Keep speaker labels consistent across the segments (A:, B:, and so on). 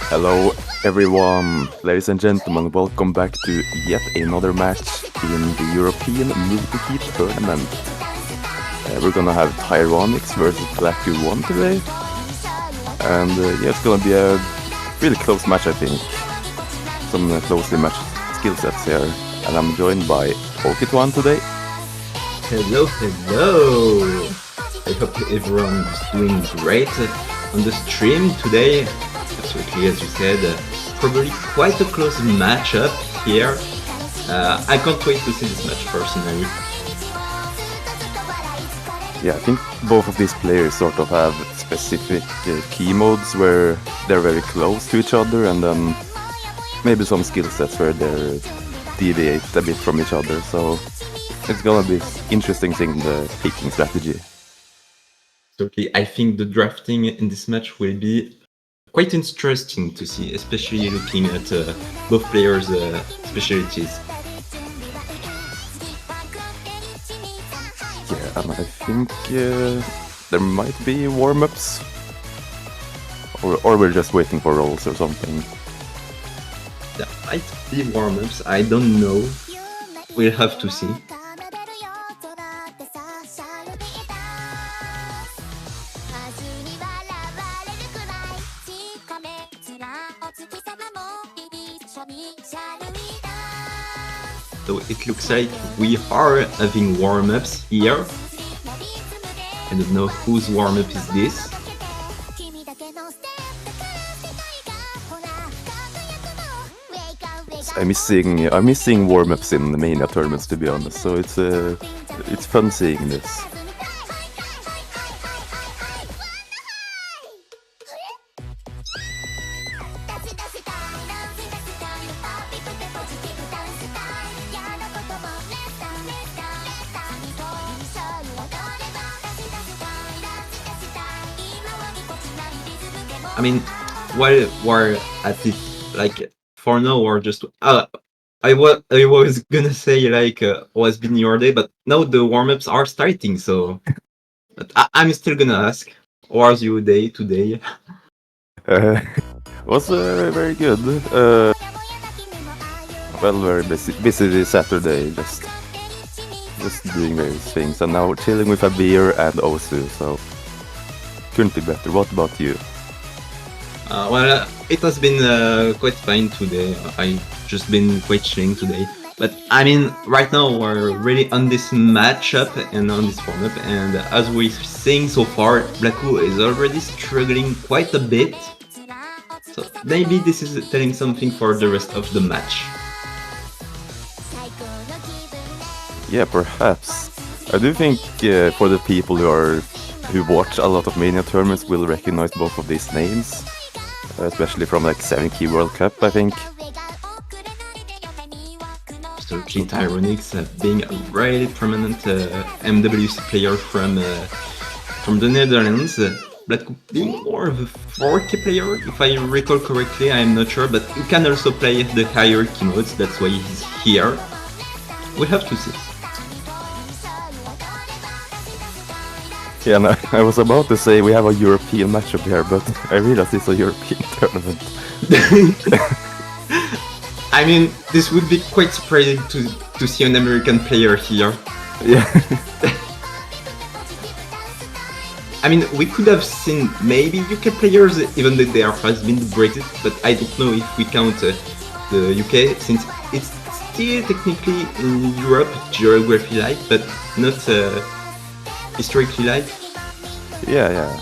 A: Hello everyone, ladies and gentlemen, welcome back to yet another match in the European Multikey tournament. We're gonna have Tyronix versus Blacku1 today, and yeah, it's gonna be a really close match, I think. Some closely matched skill sets here, and I'm joined by poketoine today.
B: Hello, hello! I hope everyone's doing great on the stream today. Absolutely, as you said, probably quite a close matchup here. I can't wait to see this match personally.
A: Yeah, I think both of these players sort of have specific key modes where they're very close to each other, and then maybe some skill sets where they deviate a bit from each other. So it's gonna be interesting seeing the picking strategy.
B: Absolutely, I think the drafting in this match will be quite interesting to see, especially looking at both players' specialties.
A: Yeah, and I think there might be warm-ups, or we're just waiting for rolls or something.
B: There might be warm-ups, I don't know. We'll have to see. So it looks like we are having warm-ups here. I don't know whose warm-up is this.
A: I'm missing warm-ups in the Mania tournaments, to be honest. So it's fun seeing this.
B: I mean, while we're at it, like, for now we're just... I was gonna say, like, what's been your day, but now the warm-ups are starting, so... But I'm still gonna ask, how's your day today?
A: Was very good. Well, very busy this Saturday, just doing various things, and now chilling with a beer and Osu, so couldn't be better. What about you?
B: Well, it has been quite fine today. I just been quite chilling today. But I mean, right now we're really on this matchup and on this warm-up, and as we're seeing so far, Blacku is already struggling quite a bit. So maybe this is telling something for the rest of the match.
A: Yeah, perhaps. I do think for the people who watch a lot of Mania tournaments will recognize both of these names, especially from like 7Key World Cup, I think.
B: So Tyronix being a really prominent MWC player from the Netherlands. Blacku being more of a 4K player, if I recall correctly, I'm not sure, but he can also play the higher key modes, that's why he's here. We have to see.
A: Yeah, no, I was about to say we have a European matchup here, but I realized it's a European tournament.
B: I mean, this would be quite surprising to see an American player here.
A: Yeah.
B: I mean, we could have seen maybe UK players, even though there has been the Brexit, but I don't know if we count the UK, since it's still technically in Europe, geography-like, but not historically-like.
A: Yeah.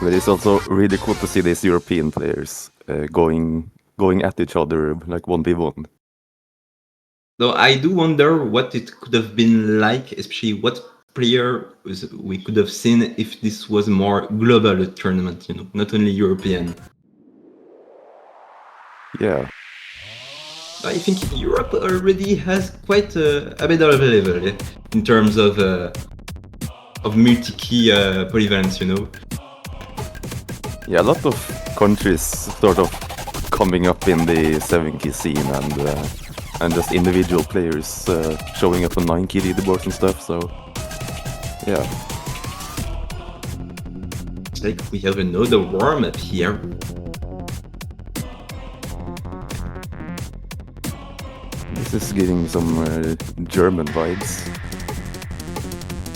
A: But it's also really cool to see these European players going at each other like 1v1.
B: Though I do wonder what it could have been like, especially what player we could have seen if this was a more global tournament, you know, not only European.
A: Yeah.
B: I think Europe already has quite a better level in terms of multi-key polyvalence, you know.
A: Yeah, a lot of countries sort of coming up in the 7Key scene and just individual players showing up on 9Key leaderboards and stuff, so yeah.
B: It's like we have another warm-up here.
A: This is giving some German vibes.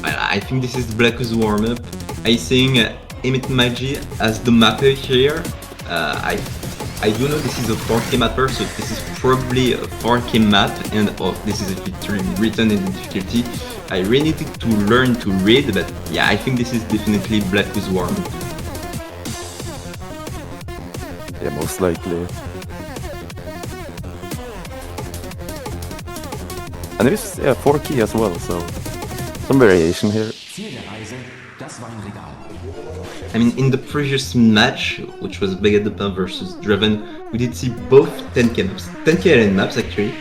B: I think this is Blacku1's warm-up. I think Emit Magi as the mapper here. I do know this is a 4K mapper, so this is probably a 4K map, and this is a feature written in difficulty. I really needed to learn to read, but yeah, I think this is definitely Blacku1's warm-up.
A: Yeah, most likely. And there's 4Key as well, so some variation here.
B: I mean, in the previous match, which was Begadapa versus Draven, we did see both 10K maps, 10K LN maps actually,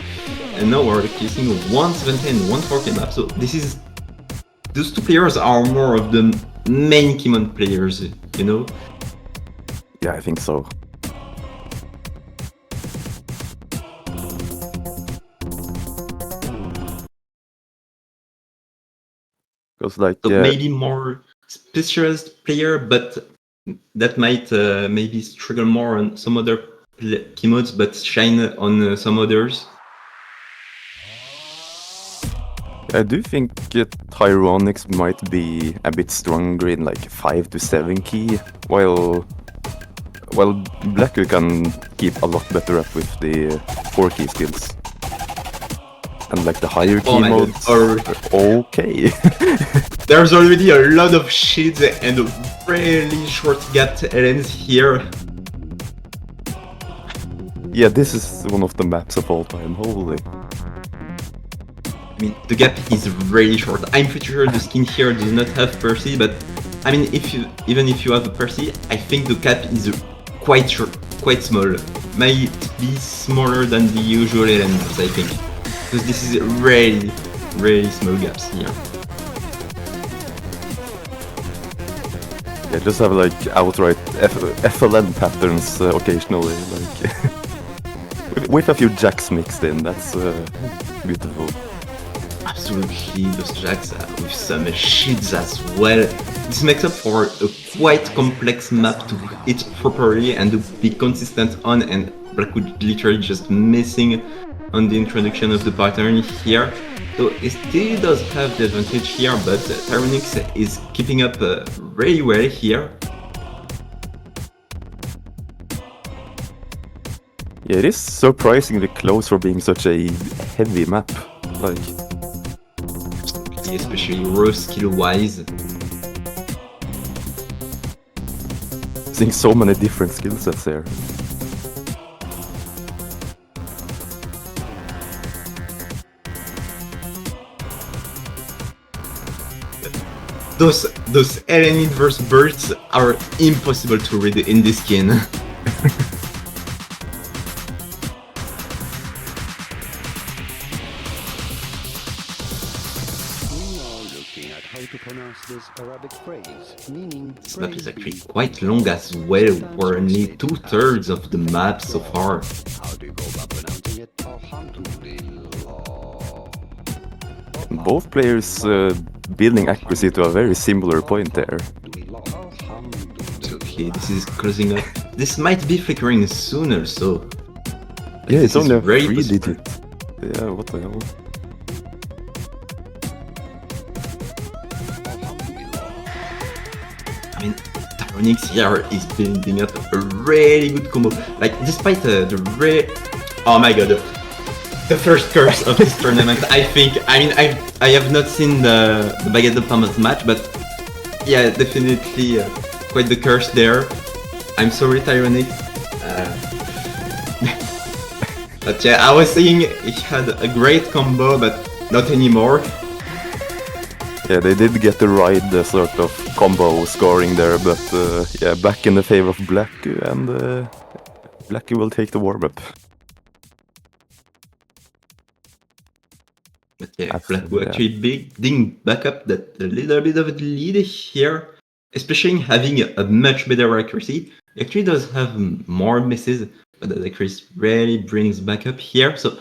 B: and now we're facing 170 and 140 maps, so this is... Those two players are more of the main Keymon players, you know?
A: Yeah, I think so. Because like...
B: So maybe more specialized player, but that might maybe struggle more on some other keymodes, but shine on some others.
A: I do think Tyronix might be a bit stronger in like 5 to 7Key, while Blacku can keep a lot better up with the 4Key skills. And like the higher key modes are okay.
B: There's already a lot of shields and really short gapped LNs here.
A: Yeah, this is one of the maps of all time, holy.
B: I mean, the gap is really short. I'm pretty sure the skin here does not have Percy, but I mean, even if you have a Percy, I think the gap is quite short, quite small. Might be smaller than the usual LN maps, I think. Because this is really small gaps here.
A: Yeah, just have like outright FLN patterns occasionally, like with a few jacks mixed in. That's beautiful.
B: Absolutely, those jacks with some shields as well. This makes up for a quite complex map to hit properly and to be consistent on, and Blacku1 literally just missing on the introduction of the pattern here. So it still does have the advantage here, but Tyronix is keeping up really well here.
A: Yeah, it is surprisingly close for being such a heavy map. Like,
B: especially raw skill-wise.
A: seeing so many different skill sets there.
B: Those LN inverse bursts are impossible to read in this skin. This map is actually quite long as well. We're only 2/3 of the map so far.
A: Both players building accuracy to a very similar point there.
B: Okay, this is closing up. This might be flickering soon also.
A: Yeah, it's only a
B: very
A: 3-digit. Yeah, what the hell?
B: I mean, Tyronix here is building up a really good combo. Like, despite the oh my god, the first curse of this tournament. I mean, I have not seen the Baguette de Parmesan match, but yeah, definitely quite the curse there. I'm sorry, Tyronix. But yeah, I was saying he had a great combo, but not anymore.
A: Yeah, they did get the right sort of combo scoring there, but yeah, back in the favor of Blacku, and Blacku will take the warm-up.
B: But yeah, Blacku actually building back up that a little bit of a lead here, especially having a much better accuracy. He actually does have more misses, but the accuracy really brings back up here. So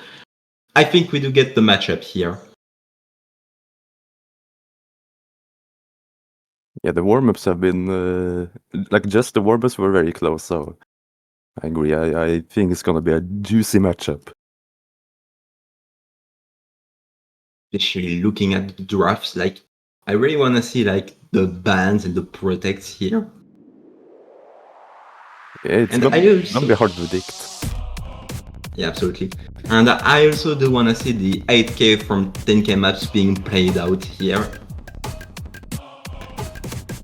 B: I think we do get the matchup here.
A: Yeah, the warm-ups have been like just the warm-ups were very close, so I agree. I think it's gonna be a juicy matchup.
B: Especially looking at the drafts, like I really want to see like the bans and the protects here.
A: Yeah, it's gonna be hard to predict.
B: Yeah, absolutely. And I also do want to see the 8k from 10k maps being played out here.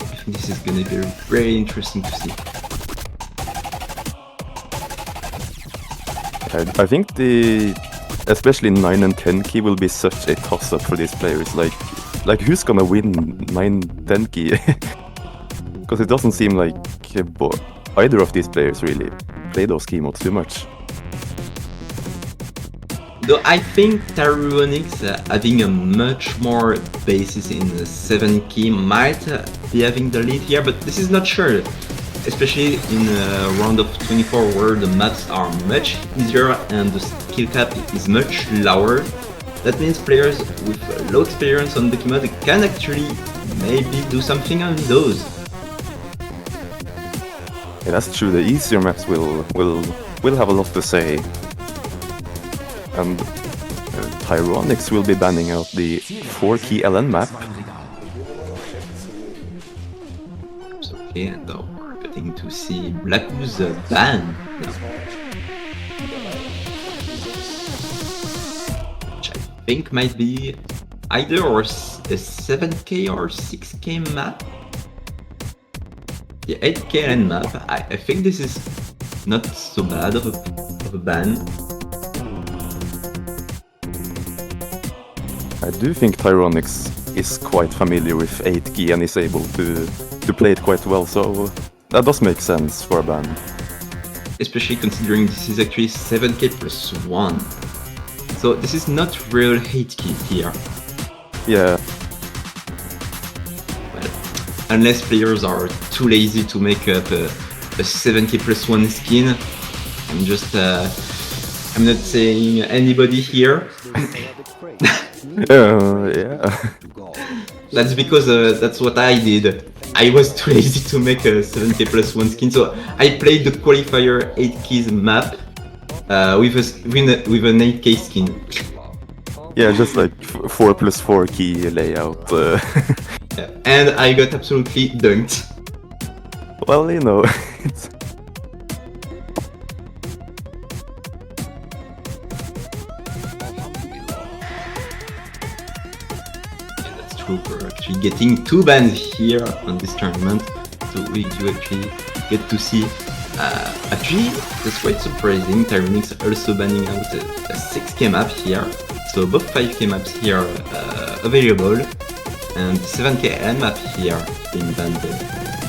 B: I think this is gonna be very interesting to see.
A: I think especially 9 and 10 key will be such a toss-up for these players. Like who's gonna win 9, 10 key? Because it doesn't seem like either of these players really play those key modes too much.
B: Though I think Tyronix having a much more basis in the 7 key might be having the lead here, but this is not sure. Especially in a round of 24 where the maps are much easier and the skill cap is much lower. That means players with low experience on the key mode can actually maybe do something on those.
A: Yeah, that's true. The easier maps will have a lot to say. And Tyronix will be banning out the 4-key LN map.
B: Okay, and we're getting to see Blacku1's ban now. Which I think might be either a 7k or 6k map. The 8k LN map, I think this is not so bad of a ban.
A: I do think Tyronix is quite familiar with 8 key and is able to play it quite well, so that does make sense for a ban.
B: Especially considering this is actually 7k plus 1. So this is not real 8 key here.
A: Yeah.
B: Well, unless players are too lazy to make up a 7k plus 1 skin, I'm not saying anybody here.
A: Yeah.
B: That's because that's what I did. I was too lazy to make a 7k plus 1 skin, so I played the qualifier 8 keys map, with an 8K skin.
A: Yeah, just like 4+4 key layout.
B: And I got absolutely dunked.
A: Well, you know, it's...
B: That's true, we're actually getting 2 bans here on this tournament. So we do actually get to see. Actually, that's quite surprising. Tyronix also banning out a 6K map here. So both 5K maps here available. And 7K LN map here being banned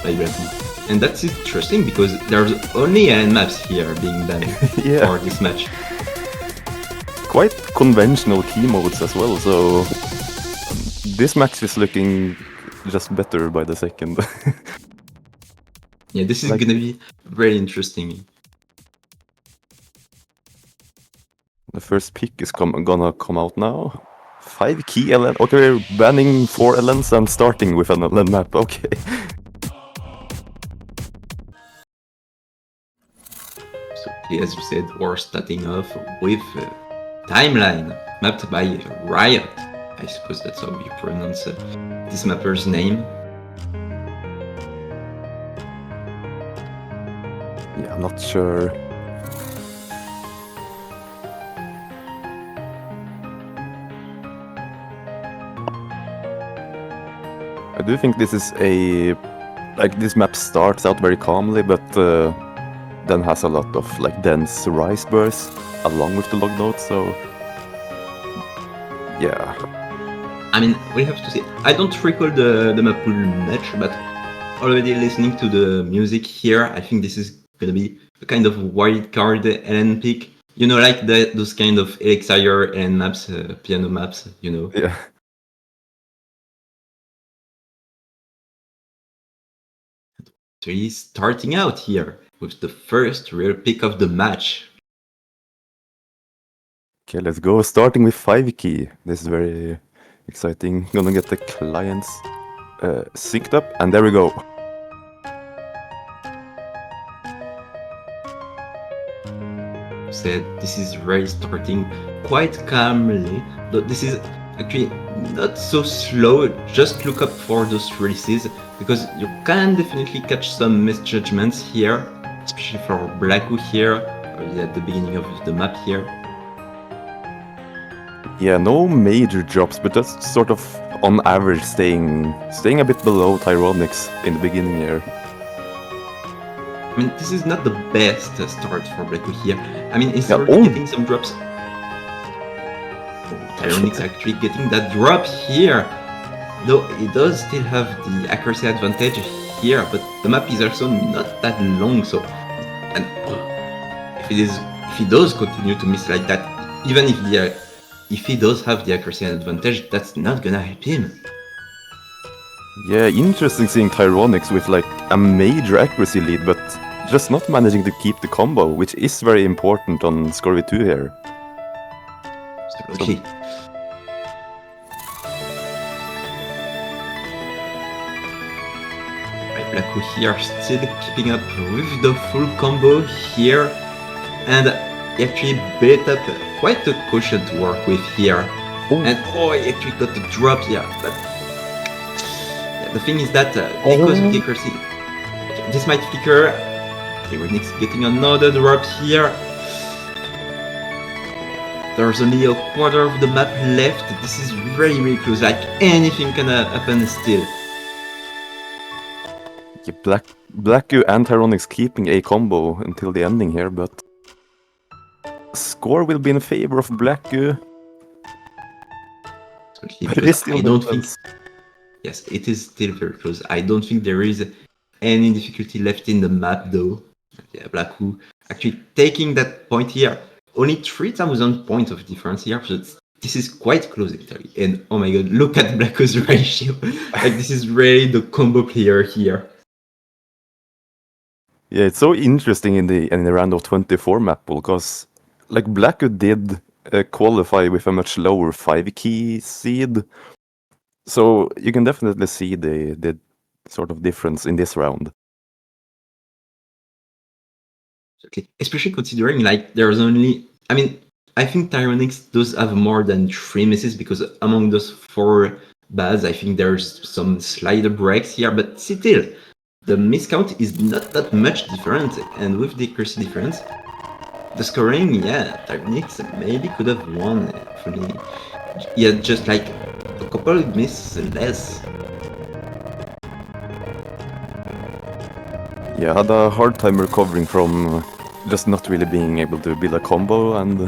B: by Blacku1. And that's interesting because there's only LN maps here being banned
A: Yeah.
B: for this match.
A: Quite conventional key modes as well, so this match is looking just better by the second.
B: Yeah, this is gonna be very interesting.
A: The first pick is gonna come out now. 5 key LN. Okay, we're banning 4 LNs and starting with an LN map. Okay.
B: So, as you said, we're starting off with Timeline, mapped by Riot. I suppose that's how you pronounce this mapper's name.
A: Yeah, I'm not sure. I do think this is a... Like, this map starts out very calmly, but then has a lot of like dense rise bursts along with the log notes, so... Yeah.
B: I mean, we have to see. I don't recall the map pool much, but already listening to the music here, I think this is gonna be a kind of wild card LN pick. You know, like those kind of Elixir LN maps, piano maps, you know.
A: Yeah.
B: So he's starting out here with the first real pick of the match.
A: Okay, let's go. Starting with 5 key. This is very exciting. Gonna get the clients synced up, and there we go.
B: Said this is really starting quite calmly, but this is actually not so slow. Just look up for those releases because you can definitely catch some misjudgments here, especially for Blacku1 here, or at the beginning of the map here.
A: Yeah, no major drops, but just sort of on average staying a bit below Tyronix in the beginning here.
B: I mean, this is not the best start for Blacku1 here. I mean, he's
A: Yeah,
B: already
A: oh.
B: getting some drops. Tyronix actually getting that drop here. Though he does still have the accuracy advantage here, but the map is also not that long, so... And if he does continue to miss like that, even if he does have the accuracy advantage, that's not gonna help him.
A: Yeah, interesting seeing Tyronix with like a major accuracy lead, but just not managing to keep the combo, which is very important on Score 2 here.
B: Absolutely. Blacku1 here still keeping up with the full combo here, and he actually built up quite a cushion to work with here.
A: Oh.
B: And he actually got the drop here, but yeah, the thing is that because of the accuracy, this might flicker. Tyronix getting another drop here. There's only a quarter of the map left. This is very, very close. Like anything can happen still.
A: Yeah, Blacku and Tyronix keeping a combo until the ending here, but score will be in favor of Blacku.
B: I don't think. Yes, it is still very close. I don't think there is any difficulty left in the map though. Yeah, Blacku1 actually taking that point here. Only 3,000 points of difference here, so this is quite close actually. And oh my god, look at Blacku1's ratio. Like this is really the combo player here.
A: Yeah, it's so interesting in the round of 24 map pool, because like Blacku1 did qualify with a much lower 5 key seed, so you can definitely see the sort of difference in this round.
B: Okay. Especially considering like there's only, I mean, I think Tyronix does have more than 3 misses because among those 4 bads, I think there's some slider breaks here, but still, the miss count is not that much different, and with the accuracy difference, the scoring, yeah, Tyronix maybe could have won if only he had just like a couple of misses less.
A: Yeah, I had a hard time recovering from just not really being able to build a combo, and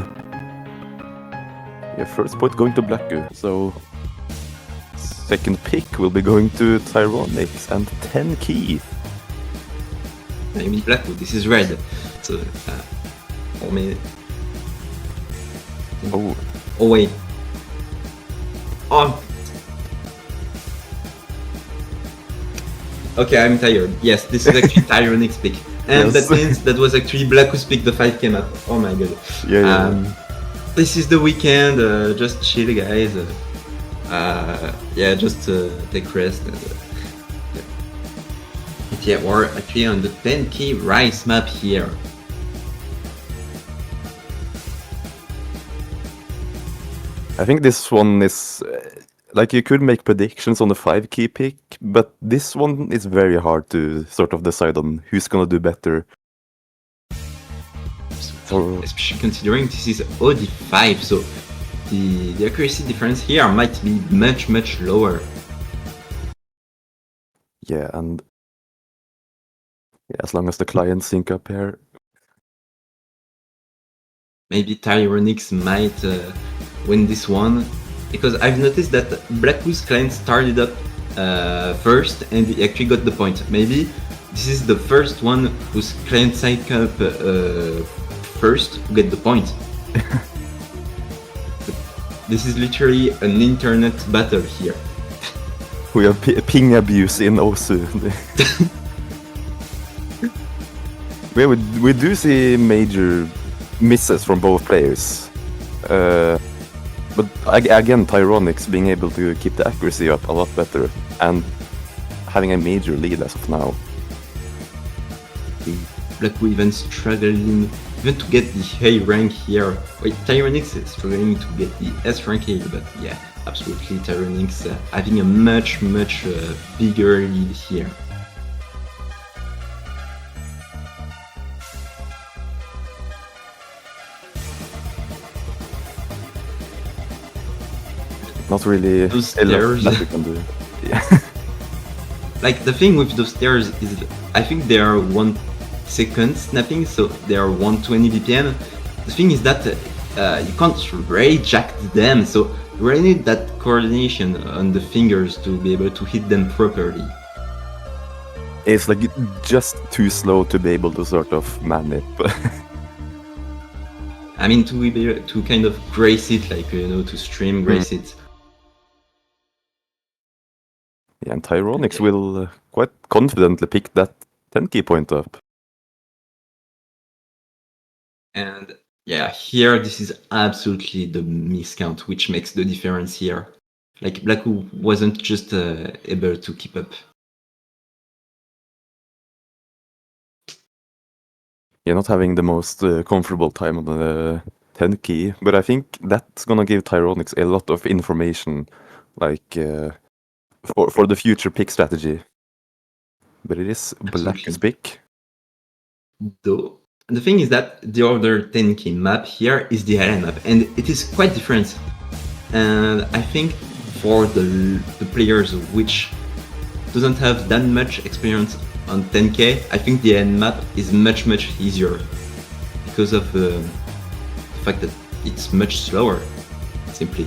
A: yeah, first point going to Blacku, so second pick will be going to Tyronix and 10 key.
B: I mean, Blacku, this is red, so or maybe.
A: Oh,
B: Oh wait. Oh. Okay, I'm tired. Yes, this is actually Tyronix pick. And
A: Yes.
B: that means that was actually Blacku pick, the 5k map. Oh my god.
A: yeah.
B: This is the weekend, just chill guys. Yeah, just take rest. And, yeah. But yeah, we're actually on the 10k rice map here.
A: I think this one is like you could make predictions on the 5 key pick, but this one is very hard to sort of decide on who's gonna do better.
B: Especially considering this is OD5, so the accuracy difference here might be much lower.
A: Yeah, and yeah, as long as the clients sync up here.
B: Maybe Tyronix might win this one, because I've noticed that Blacku1's client started up first and he actually got the point. Maybe this is the first one whose client sync up first to get the point. This is literally an internet battle here.
A: We have ping abuse in Osu. we do see major misses from both players. But again, Tyronix being able to keep the accuracy up a lot better and having a major lead as of now.
B: Blacku1 even struggling even to get the A rank here. Wait, Tyronix is struggling to get the S rank here, but yeah, absolutely Tyronix having a much bigger lead here.
A: Not really
B: Those
A: a lot
B: stairs.
A: that we can do. Yeah.
B: Like the thing with those stairs is, I think they are 1 second snapping, so they are 120 BPM. The thing is that you can't really jack them, so you really need that coordination on the fingers to be able to hit them properly.
A: It's like just too slow to be able to sort of manip.
B: I mean, to kind of grace it, like, you know, to stream grace it.
A: Yeah, and Tyronix will quite confidently pick that 10 key point up.
B: And yeah, here this is absolutely the miscount which makes the difference here. Like Blacku1 wasn't just able to keep up.
A: Yeah, not having the most comfortable time on the 10 key, but I think that's gonna give Tyronix a lot of information, like for the future pick strategy. But it is Blacku's pick.
B: Though the thing is that the other 10 key map here is the LN map, and it is quite different. And I think for the players which doesn't have that much experience on 10k, I think the LN map is much easier because of the fact that it's much slower, simply.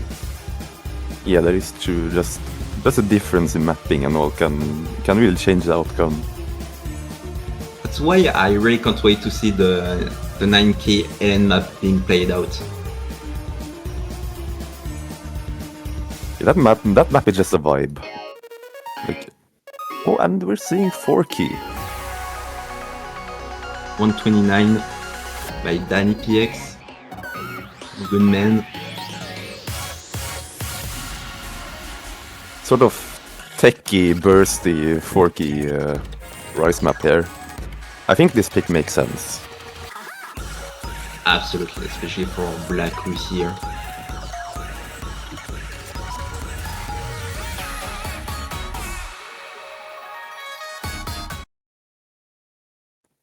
A: Yeah, that is true. Just a difference in mapping and all can really change the outcome.
B: That's why I really can't wait to see the 9k LN map being played out.
A: Yeah, that map is just a vibe. Like, oh, and we're seeing 4 key.
B: 129 by Danny PX. Good man.
A: Sort of techy, bursty 4 key rice map here. I think this pick makes sense.
B: Absolutely, especially for Blacku here.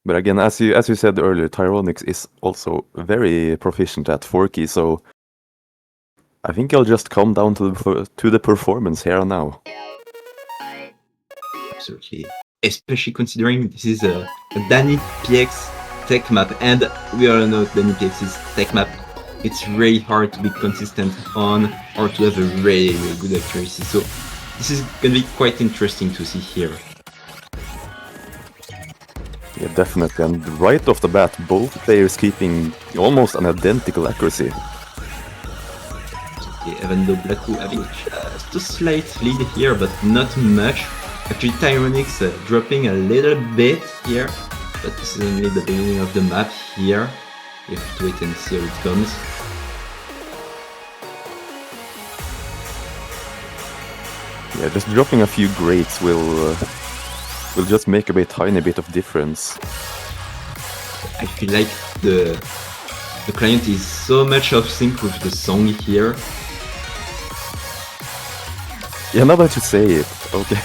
A: But again, as you said earlier, Tyronix is also very proficient at 4-key, so I think I'll just come down to the performance here and now.
B: Absolutely. Especially considering this is a Danny PX tech map, and we all know Danny PX's tech map. It's really hard to be consistent on or to have a really good accuracy. So this is going to be quite interesting to see here.
A: Yeah, definitely. And right off the bat, both players keeping almost an identical accuracy.
B: Okay, even though Blacku having just a slight lead here, but not much. Actually, Tyronix dropping a little bit here, but this is only the beginning of the map here. You have to wait and see how it comes.
A: Yeah, just dropping a few greats will just make a tiny bit of difference.
B: I feel like the client is so much off sync with the song here.
A: Yeah, now that you say it, okay.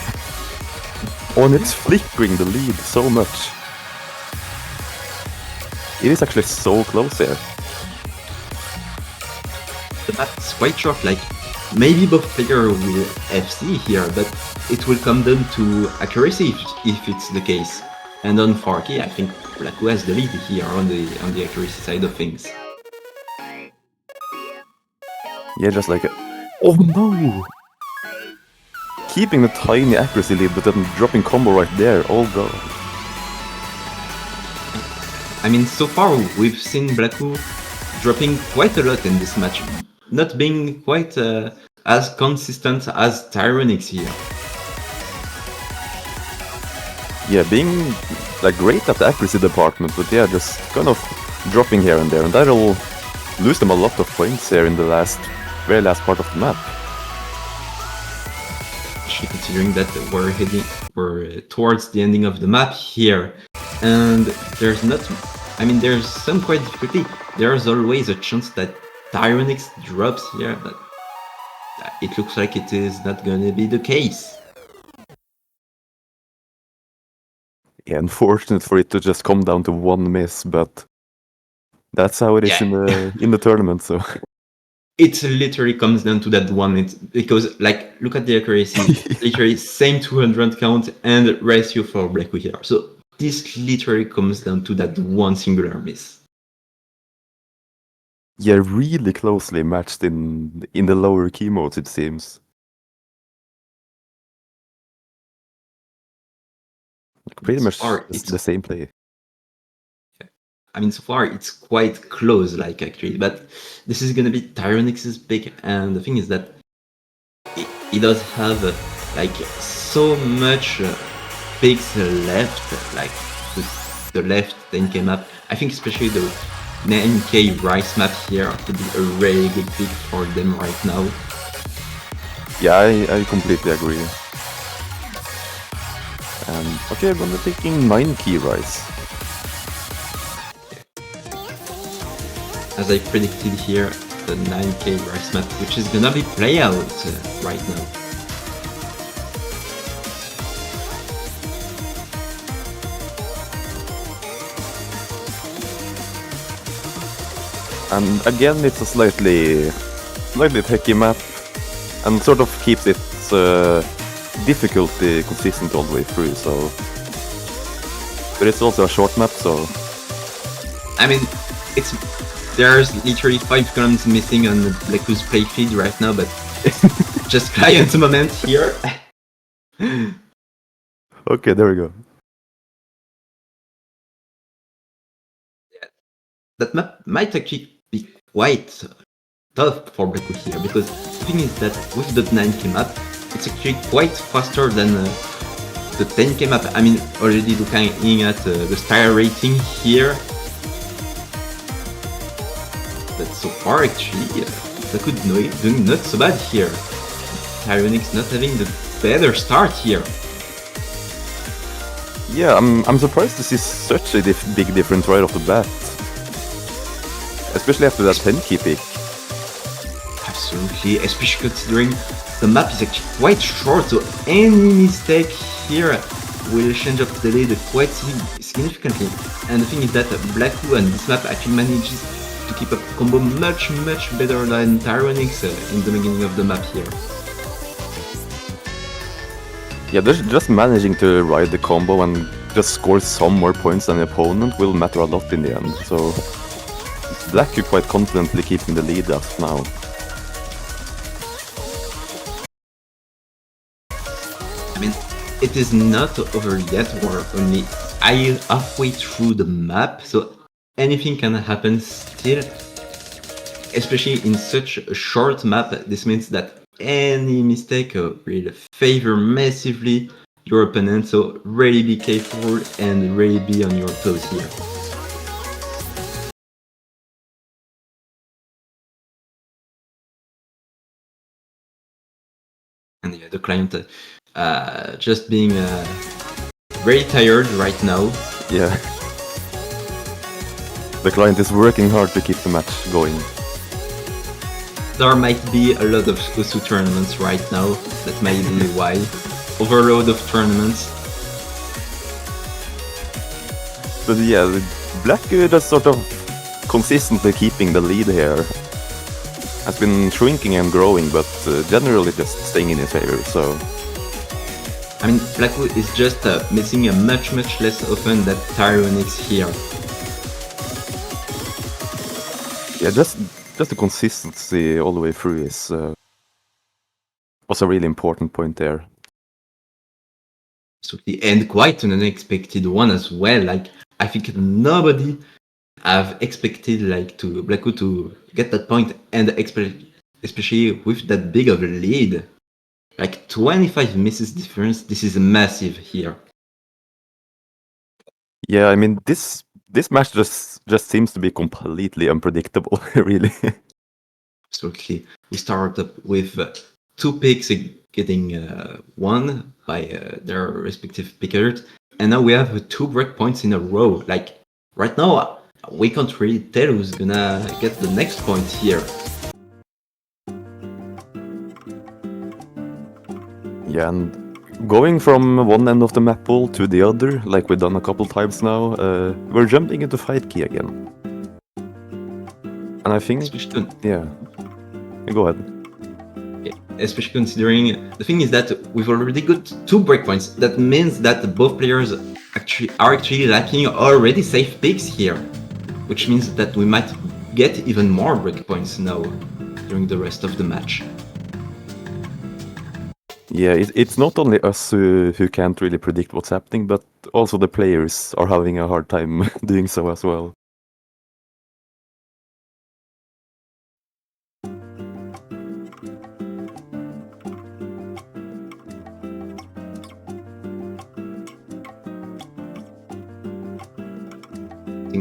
A: Oh, and it's flickering the lead so much. It is actually so close here.
B: The map is quite short, like maybe both players will FC here, but it will come down to accuracy if it's the case. And on 4-key, I think Blacku has the lead here on the accuracy side of things.
A: Yeah, just like oh no! Keeping the tiny accuracy lead, but then dropping combo right there. Oh god.
B: I mean, so far we've seen Blacku dropping quite a lot in this match, not being quite as consistent as Tyronix here.
A: Yeah, being like great at the accuracy department, but yeah, just kind of dropping here and there, and that'll lose them a lot of points here in the very last part of the map.
B: Especially considering that we're towards the ending of the map here, and there's some quite difficulty. There's always a chance that Tyronix drops here, but it looks like it is not gonna be the case.
A: Yeah, unfortunate for it to just come down to one miss, but that's how it is in the tournament. So
B: it literally comes down to that one. It's because, like, look at the accuracy, literally same 200 count and ratio for Blacku here. So this literally comes down to that one singular miss.
A: Yeah, really closely matched in the lower key modes, it seems. Like pretty much the same play.
B: I mean, so far it's quite close, like, actually, but this is gonna be Tyronix's pick, and the thing is that he does have like so much picks left, like the left 10k map. I think especially the 9k rice map here could be a really good pick for them right now.
A: Yeah, I completely agree. Okay, I'm gonna taking 9k rice.
B: As I predicted here, the 9k rice map, which is gonna be play out right now.
A: And again, it's a slightly techy map, and sort of keeps its difficulty consistent all the way through. So, but it's also a short map, so
B: I mean, there's literally 5 columns missing on Blacku's play feed right now, but just client moment here.
A: Okay, there we go.
B: Yeah. That map might actually be quite tough for Blacku here, because the thing is that with the 9k map, it's actually quite faster than the 10k map. I mean, already looking at the star rating here, but so far actually Blacku doing not so bad here. Tyronix not having the better start here.
A: Yeah, I'm surprised to see such a big difference right off the bat. especially after that 10-key pick.
B: Absolutely, especially considering the map is actually quite short, so any mistake here will change up the lead quite significantly. And the thing is that Blacku1 this map actually manages to keep up combo much better than Tyronix in the beginning of the map here.
A: Yeah, just managing to ride the combo and just score some more points than the opponent will matter a lot in the end. So Blacku quite confidently keeping the lead as of now.
B: I mean, it is not over yet, we're only halfway through the map, so anything can happen still. Especially in such a short map, this means that any mistake will favor massively your opponent, so really be careful and really be on your toes here. And yeah, the client just being very tired right now.
A: Yeah. The client is working hard to keep the match going.
B: There might be a lot of Usu tournaments right now, that might be why. Overload of tournaments.
A: But yeah, Blacku just sort of consistently keeping the lead here. Has been shrinking and growing, but generally just staying in his favor, so...
B: I mean, Blacku is just missing a much less often than Tyronix here.
A: Yeah, just the consistency all the way through is was a really important point there.
B: Absolutely, and quite an unexpected one as well. Like, I think nobody have expected like Blacku to get that point, and especially with that big of a lead. Like 25 misses difference, this is massive here.
A: Yeah, I mean this match just seems to be completely unpredictable, really.
B: Absolutely. We start up with 2 picks getting won by their respective pickers, and now we have 2 breakpoints in a row. Like, right now, we can't really tell who's gonna get the next point here.
A: Yeah, and going from one end of the map pool to the other, like we've done a couple times now, we're jumping into fight key again. And I think... yeah. Go ahead.
B: Especially considering the thing is that we've already got 2 breakpoints. That means that both players are actually lacking already safe picks here, which means that we might get even more breakpoints now during the rest of the match.
A: Yeah, it's not only us who can't really predict what's happening, but also the players are having a hard time doing so as well.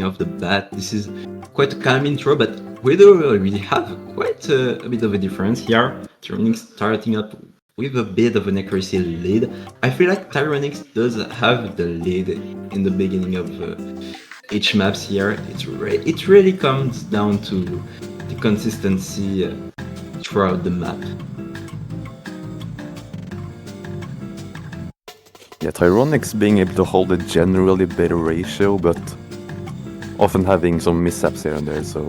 B: Off the bat, this is quite a calm intro, but we do already have quite a bit of a difference here. Tyronix starting up with a bit of an accuracy lead. I feel like Tyronix does have the lead in the beginning of each maps here. It really comes down to the consistency throughout the map.
A: Yeah, Tyronix being able to hold a generally better ratio, but often having some mishaps here and there, so...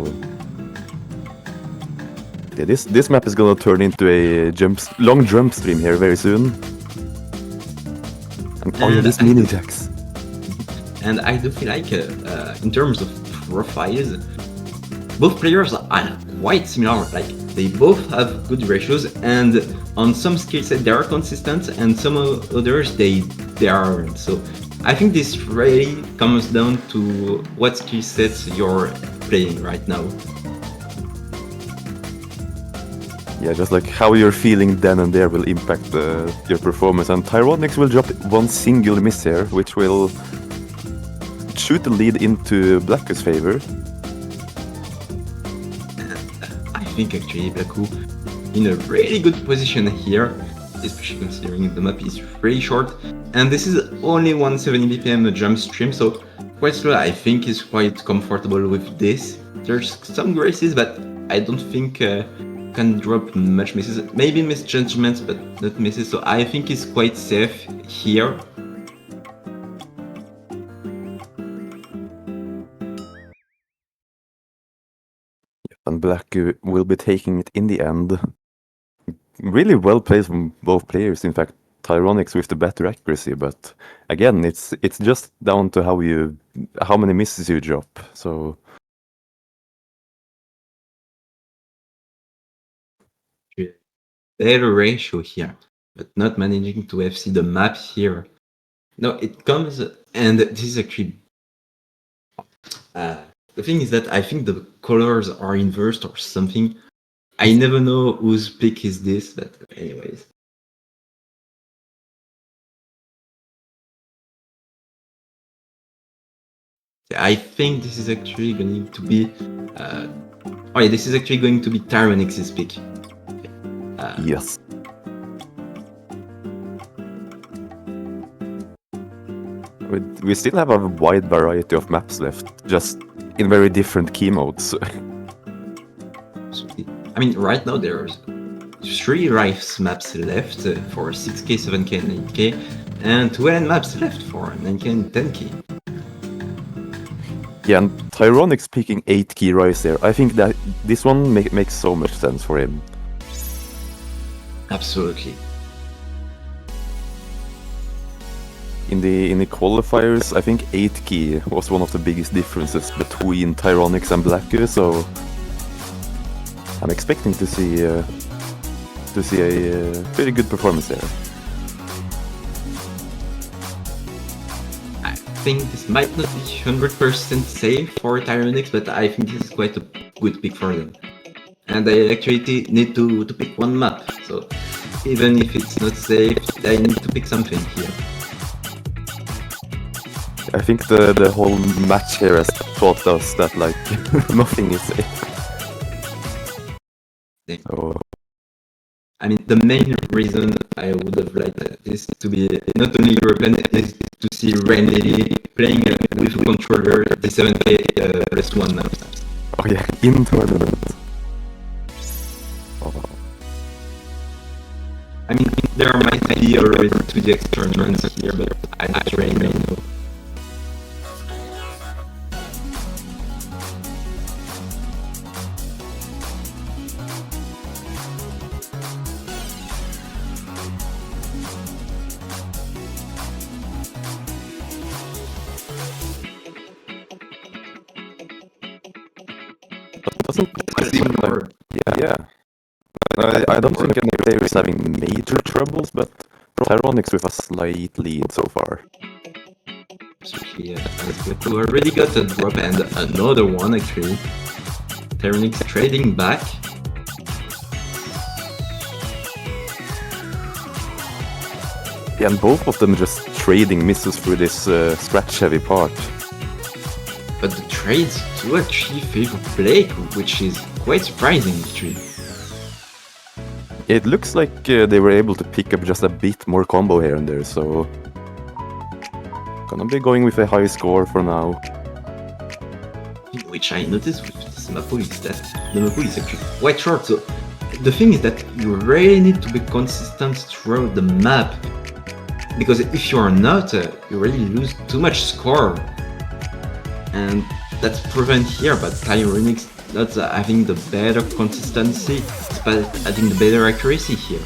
A: yeah, this map is gonna turn into a long jump stream here very soon. And oh yeah, these mini jacks.
B: And I do feel like, in terms of profiles, both players are quite similar. Like, they both have good ratios, and on some skill set they are consistent, and some others they aren't. So I think this really comes down to what skill sets you're playing right now.
A: Yeah, just like how you're feeling then and there will impact your performance. And Tyronix will drop one single miss here, which will shoot the lead into Blacku's favor.
B: I think actually Blacku in a really good position here, especially considering the map is really short, and this is only 170 BPM jump stream, so quite slow. I think is quite comfortable with this. there's some graces, but I don't think can drop much misses. Maybe misjudgments, but not misses. So I think it's quite safe here.
A: And Blacku will be taking it in the end. Really well played from both players. In fact, Tyronix with the better accuracy, but again, it's just down to how many misses you drop. So
B: better ratio here, but not managing to FC the map here. No, it comes, and this is actually the thing is that I think the colors are inversed or something. I never know whose pick is this, but anyways. I think this is actually going to be oh yeah, this is actually going to be Tyronix's pick.
A: yes. We still have a wide variety of maps left, just in very different key modes.
B: I mean, right now there's 3 Rice maps left for 6K, 7K, 9K, and 2 LN maps left for 9K and 10K.
A: Yeah, and Tyronix picking 8 key Rise there. I think that this one makes so much sense for him.
B: Absolutely.
A: In the qualifiers, I think 8 key was one of the biggest differences between Tyronix and Blacku, so I'm expecting to see a pretty good performance there.
B: I think this might not be 100% safe for Tyronix, but I think this is quite a good pick for them. And I actually need to pick one map, so even if it's not safe, I need to pick something here.
A: I think the whole match here has taught us that like nothing is safe. So,
B: I mean, the main reason I would have liked this to be not only European is to see Randy playing with a controller the 7K +1 maps.
A: oh yeah, in tournament. Oh.
B: I mean, there might be already 2DX tournaments here, but I don't really know.
A: Yeah. I don't think any player is having major troubles, but Tyronix with a slight lead so far.
B: We already got a drop and another one actually. Tyronix trading back.
A: Yeah, and both of them just trading misses through this scratch-heavy part.
B: But the trades do actually favor Blake, which is quite surprising actually.
A: It looks like they were able to pick up just a bit more combo here and there, so gonna be going with a high score for now.
B: Which I noticed with this Mapo is that the Mapo is actually quite short, so the thing is that you really need to be consistent throughout the map, because if you are not, you really lose too much score. And that's proven here, but Tyronix not having the better consistency, but having the better accuracy here.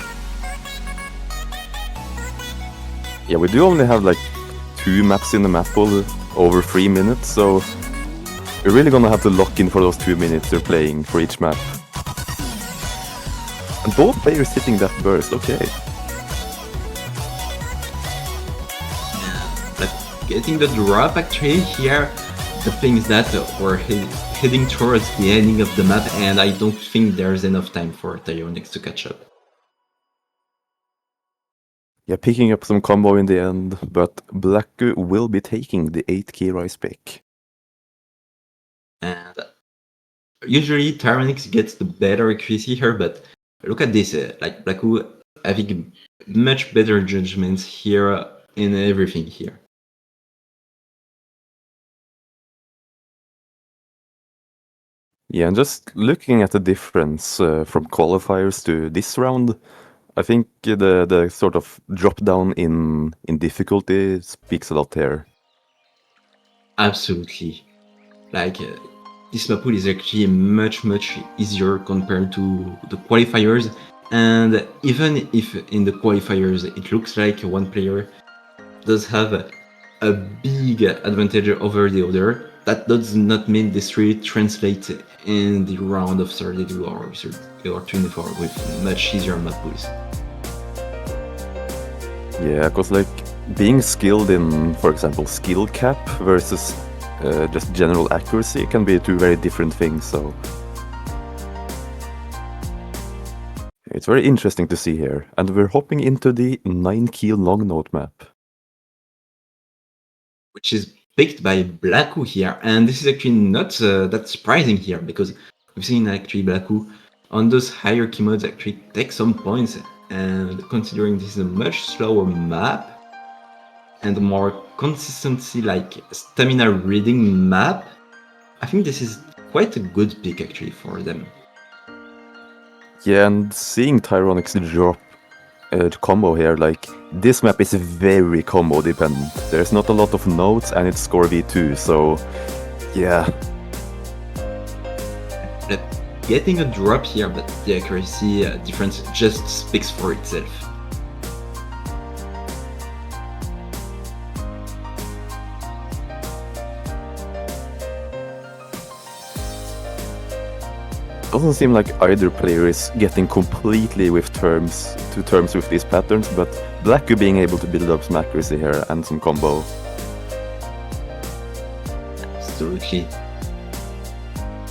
A: Yeah, we do only have like 2 maps in the map pool over 3 minutes, so we're really gonna have to lock in for those 2 minutes they're playing for each map. And both players hitting that burst, okay.
B: But getting the drop actually here, the thing is that we're heading towards the ending of the map, and I don't think there's enough time for Tyronix to catch up.
A: Yeah, picking up some combo in the end, but Blacku will be taking the 8 key Rise pick.
B: And usually Tyronix gets the better accuracy here, but look at this, like Blacku having much better judgments here in everything here.
A: Yeah, and just looking at the difference from qualifiers to this round, I think the sort of drop down in difficulty speaks a lot here.
B: Absolutely. Like this map pool is actually much easier compared to the qualifiers, and even if in the qualifiers it looks like one player does have a big advantage over the other, that does not mean this really translates in the round of 32 or 24 with much easier map pools.
A: Yeah, because like being skilled in, for example, skill cap versus just general accuracy can be two very different things. So it's very interesting to see here. And we're hopping into the 9-key long note map.
B: Which is picked by Blacku here, and this is actually not that surprising here, because we've seen actually Blacku on those higher key modes actually take some points, and considering this is a much slower map and a more consistency like stamina reading map, I think this is quite a good pick actually for them.
A: Yeah, and seeing Tyronix drop combo here, like this map is very combo dependent. There's not a lot of notes and it's score v2, so yeah.
B: But getting a drop here, but the accuracy difference just speaks for itself.
A: Doesn't seem like either player is getting completely to terms with these patterns, but Blacku being able to build up some accuracy here and some combo.
B: Absolutely.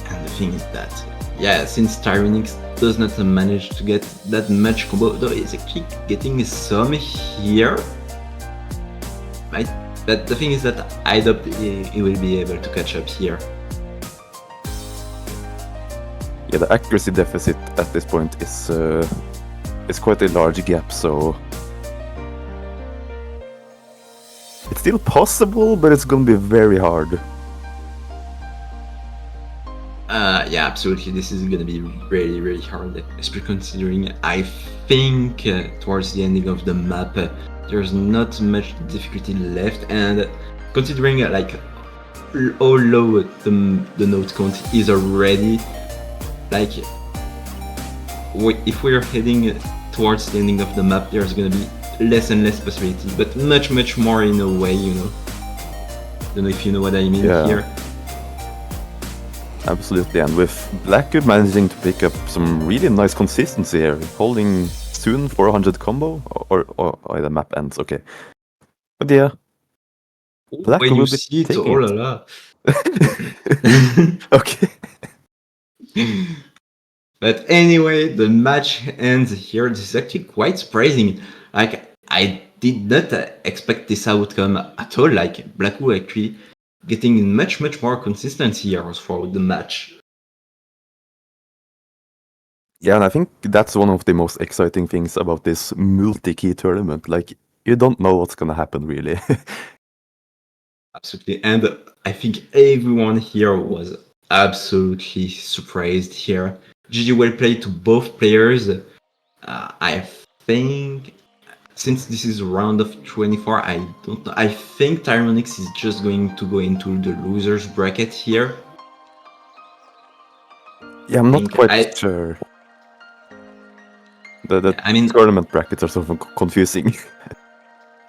B: And the thing is that, yeah, since Tyronix does not manage to get that much combo, though he's actually getting some here, right? But the thing is that I doubt he will be able to catch up here.
A: Yeah, the accuracy deficit at this point is quite a large gap, so it's still possible, but it's gonna be very hard.
B: Yeah, absolutely. This is gonna be really hard, especially considering I think towards the ending of the map there's not much difficulty left, and considering like how low the note count is already, like if we're heading towards the ending of the map, there's gonna be less and less possibility, but much more in a way, you know. Don't know if you know what I mean here.
A: Absolutely, and with Blacku managing to pick up some really nice consistency here, holding soon 400 combo, or the map ends, okay. But yeah,
B: Blacku when you see it, oh la la.
A: Okay.
B: But anyway, the match ends here. This is actually quite surprising. Like, I did not expect this outcome at all. Like, Blacku actually getting much more consistency here throughout the match.
A: Yeah, and I think that's one of the most exciting things about this multi-key tournament. Like, you don't know what's gonna happen, really.
B: Absolutely, and I think everyone here was absolutely surprised here. GG well played to both players. I think since this is a round of 24, I don't know. I think Tyronix is just going to go into the losers bracket here.
A: Yeah, I'm not quite sure. I mean, tournament brackets are sort of confusing.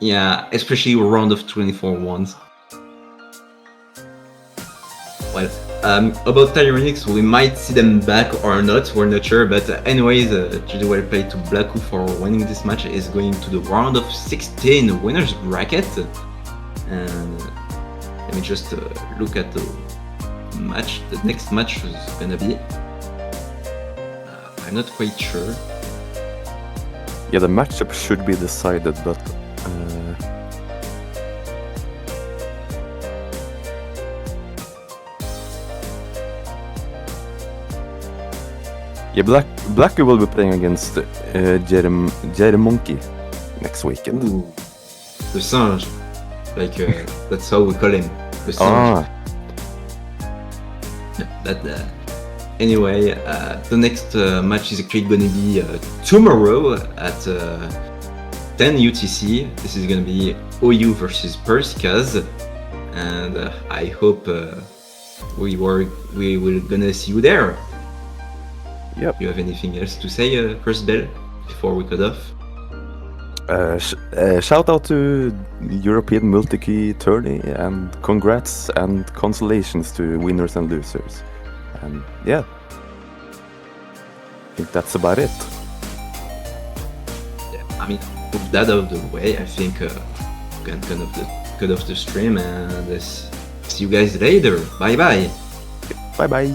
B: Yeah, especially a round of 24 ones. Well, about Tyronix, we might see them back or not, we're not sure, but anyways, GG well played to Blacku for winning this match. Is going to the round of 16 winners bracket. And let me just look at the match. The next match is gonna be... I'm not quite sure.
A: Yeah, the matchup should be decided, but... Yeah, Blacku will be playing against Monkey next weekend.
B: Ooh, the singe. Like, that's how we call him. The singe. Anyway, the next match is actually gonna be tomorrow at 10 UTC. This is gonna be OU versus Persicas, and I hope we will gonna see you there.
A: Yep.
B: You have anything else to say, Crustbell, before we cut off?
A: Shout out to European Multikey tourney, and congrats and consolations to winners and losers. And yeah, I think that's about it.
B: Yeah, I mean, with that out of the way, I think we can cut off the stream, and see you guys later. Bye bye.
A: Bye bye.